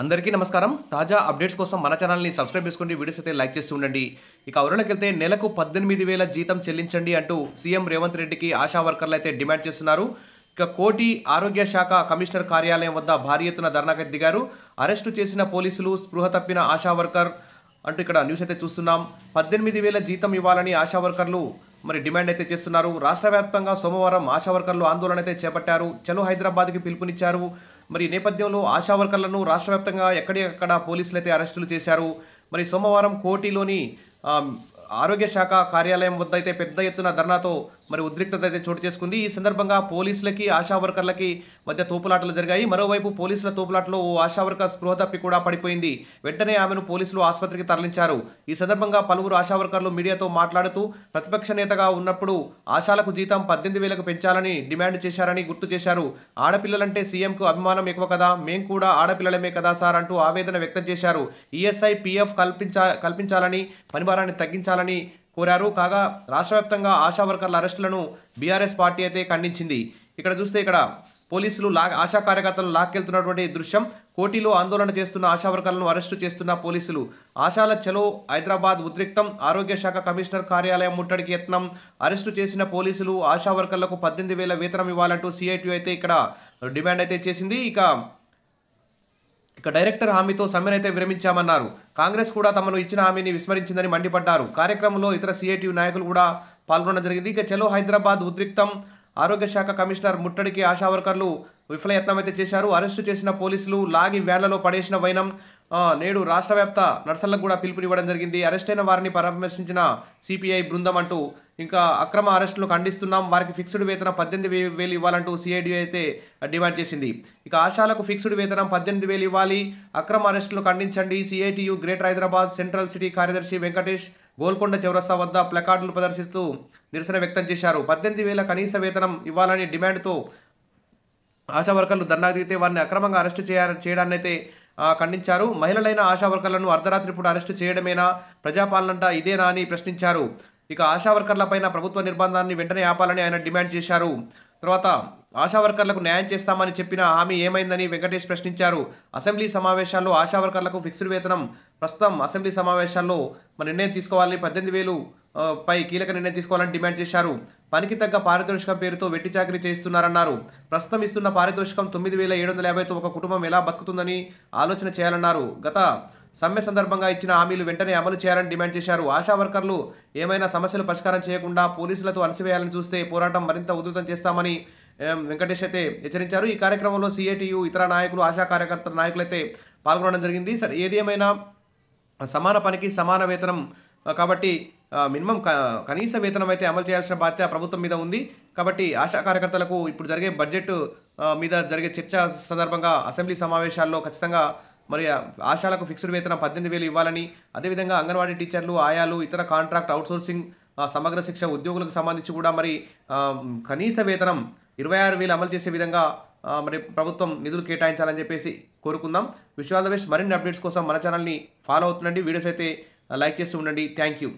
అందరికీ నమస్కారం. తాజా అప్డేట్స్ కోసం మన ఛానల్‌ని సబ్స్క్రైబ్ చేసుకోండి. వీడియోస్ అయితే లైక్ చేస్తూ ఉండండి. ఇక వివరాలకెళ్తే నెలకు 18,000 జీతం చెల్లించండి అంటూ సీఎం రేవంత్ రెడ్డికి ఆశా వర్కర్లు అయితే డిమాండ్ చేస్తున్నారు. ఇక కోటి ఆరోగ్య శాఖ కమిషనర్ కార్యాలయం వద్ద భారీ ఎత్తున ధర్నాకు దిగారు. అరెస్టు చేసిన పోలీసులు, స్పృహ తప్పిన ఆశా వర్కర్ అంటూ ఇక్కడ న్యూస్ అయితే చూస్తున్నాం. 18,000 జీతం ఇవ్వాలని ఆశా వర్కర్లు డిమాండ్ అయితే చేస్తున్నారు. రాష్ట్ర వ్యాప్తంగా సోమవారం ఆశా వర్కర్లు ఆందోళన అయితే చేపట్టారు. చలో హైదరాబాద్కి పిలుపునిచ్చారు. ఈ నేపథ్యంలో ఆశా వర్కర్లను రాష్ట్ర వ్యాప్తంగా ఎక్కడికక్కడ పోలీసులు అయితే అరెస్టులు చేశారు. సోమవారం కోటిలోని ఆరోగ్య శాఖ కార్యాలయం వద్ద అయితే పెద్ద ఎత్తున ధర్నాతో ఉద్రిక్తత అయితే చోటు చేసుకుంది. ఈ సందర్భంగా పోలీసులకి, ఆశా వర్కర్లకి మధ్య తోపులాటలు జరిగాయి. మరోవైపు పోలీసుల తోపులాటలో ఓ ఆశా వర్కర్ స్పృహ తప్పి కూడా పడిపోయింది. వెంటనే ఆమెను పోలీసులు ఆసుపత్రికి తరలించారు. ఈ సందర్భంగా పలువురు ఆశా వర్కర్లు మీడియాతో మాట్లాడుతూ ప్రతిపక్ష నేతగా ఉన్నప్పుడు ఆశాలకు జీతం 18,000కు పెంచాలని డిమాండ్ చేశారని గుర్తు చేశారు. ఆడపిల్లలంటే సీఎంకు అభిమానం ఎక్కువ కదా, మేం కూడా ఆడపిల్లలమే కదా సార్ అంటూ ఆవేదన వ్యక్తం చేశారు. ఈఎస్ఐ, పీఎఫ్ కల్పించాలని, పనిభారాన్ని తగ్గించాలని కోరారు. కాగా రాష్ట్ర వ్యాప్తంగా ఆశా వర్కర్ల అరెస్టులను బీఆర్ఎస్ పార్టీ అయితే ఖండించింది. ఇక్కడ చూస్తే పోలీసులు ఆశా కార్యకర్తలను లాక్కెళ్తున్నటువంటి దృశ్యం. కోటిలో ఆందోళన చేస్తున్న ఆశా వర్కర్లను అరెస్టు చేస్తున్న పోలీసులు. ఆశాల చలో హైదరాబాద్ ఉద్రిక్తం, ఆరోగ్య శాఖ కమిషనర్ కార్యాలయం ముట్టడికి యత్నం, అరెస్టు చేసిన పోలీసులు, ఆశా వర్కర్లకు 18,000 వేతనం ఇవ్వాలంటూ సిఐటి అయితే ఇక్కడ డిమాండ్ అయితే చేసింది. ఇక డైరెక్టర్ హామీతో సమ్మెనైతే విరమించామన్నారు. కాంగ్రెస్ కూడా తమను ఇచ్చిన హామీని విస్మరించిందని మండిపడ్డారు. కార్యక్రమంలో ఇతర సిఐటి నాయకులు కూడా పాల్గొనడం జరిగింది. ఇక చలో హైదరాబాద్ ఉద్రిక్తం, ఆరోగ్య శాఖ కమిషనర్ ముట్టడికి ఆశా వర్కర్లు విఫలయత్నం అయితే చేశారు. అరెస్టు చేసిన పోలీసులు లాగి వ్యాన్లలో పడేసిన వైనం. నేడు రాష్ట్ర వ్యాప్త నర్సలకు కూడా పిలుపునివ్వడం జరిగింది. అరెస్టైన వారిని పరామర్శించిన సిపిఐ బృందం అంటూ ఇంకా అక్రమ అరెస్టులు ఖండిస్తున్నాం, వారికి ఫిక్స్డ్ వేతనం 18,000 ఇవ్వాలంటూ సిఐడి అయితే డిమాండ్ చేసింది. ఇక ఆశాలకు ఫిక్స్డ్ వేతనం 18,000 ఇవ్వాలి, అక్రమ అరెస్టులు ఖండించండి. CITU greater Hyderabad central city కార్యదర్శి వెంకటేష్ గోల్కొండ చౌరస్తా వద్ద ప్లకార్డులు ప్రదర్శిస్తూ నిరసన వ్యక్తం చేశారు. 18,000 కనీస వేతనం ఇవ్వాలని డిమాండ్తో ఆశా వర్కర్లు ధర్నా దిగితే వారిని అక్రమంగా అరెస్టు చేయడాన్ని అయితే ఖండించారు. మహిళలైన ఆశా వర్కర్లను అర్ధరాత్రి పూట అరెస్టు చేయడమేనా, ప్రజాపాలనంట ఇదేనా అని ప్రశ్నించారు. ఇక ఆశా వర్కర్లపైన ప్రభుత్వ నిర్బంధాన్ని వెంటనే ఆపాలని ఆయన డిమాండ్ చేశారు. తర్వాత ఆశా వర్కర్లకు న్యాయం చేస్తామని చెప్పిన హామీ ఏమైందని వెంకటేష్ ప్రశ్నించారు. అసెంబ్లీ సమావేశాల్లో ఆశా వర్కర్లకు ఫిక్స్డ్ వేతనం ప్రస్తుతం అసెంబ్లీ సమావేశాల్లో నిర్ణయం తీసుకోవాలని, 18,000 పై కీలక నిర్ణయం తీసుకోవాలని డిమాండ్ చేశారు. పనికి తగ్గ పారితోషికం పేరుతో వెట్టి చాకరీ చేయిస్తున్నారన్నారు. ప్రస్తుతం ఇస్తున్న పారితోషికం 9,750తో ఒక కుటుంబం ఎలా బతుకుతుందని ఆలోచన చేయాలన్నారు. గత సమ్మె సందర్భంగా ఇచ్చిన హామీలు వెంటనే అమలు చేయాలని డిమాండ్ చేశారు. ఆశా వర్కర్లు ఏమైనా సమస్యలు పరిష్కారం చేయకుండా పోలీసులతో అలసివేయాలని చూస్తే పోరాటం మరింత ఉధృతం చేస్తామని వెంకటేష్ అయితే హెచ్చరించారు. ఈ కార్యక్రమంలో సిఐటియు, ఇతర నాయకులు, ఆశా కార్యకర్తల నాయకులైతే పాల్గొనడం జరిగింది. సరే, ఏది ఏమైనా సమాన పనికి సమాన వేతనం కాబట్టి మినిమం కనీస వేతనం అయితే అమలు చేయాల్సిన బాధ్యత ప్రభుత్వం మీద ఉంది. కాబట్టి ఆశా కార్యకర్తలకు ఇప్పుడు జరిగే బడ్జెట్ మీద జరిగే చర్చ సందర్భంగా అసెంబ్లీ సమావేశాల్లో ఖచ్చితంగా ఆశాలకు ఫిక్స్డ్ వేతనం 18,000 ఇవ్వాలని, అదేవిధంగా అంగన్వాడీ టీచర్లు, ఆయాలు, ఇతర కాంట్రాక్ట్ అవుట్సోర్సింగ్, సమగ్ర శిక్ష ఉద్యోగులకు సంబంధించి కూడా కనీస వేతనం 26,000 అమలు చేసే విధంగా ప్రభుత్వం నిధులు కేటాయించాలని చెప్పేసి కోరుకుందాం. Wish all the best. మరిన్ని అప్డేట్స్ కోసం మన ఛానల్ని ఫాలో అవుతుండండి. వీడియోస్ అయితే లైక్ చేస్తూ ఉండండి. Thank you.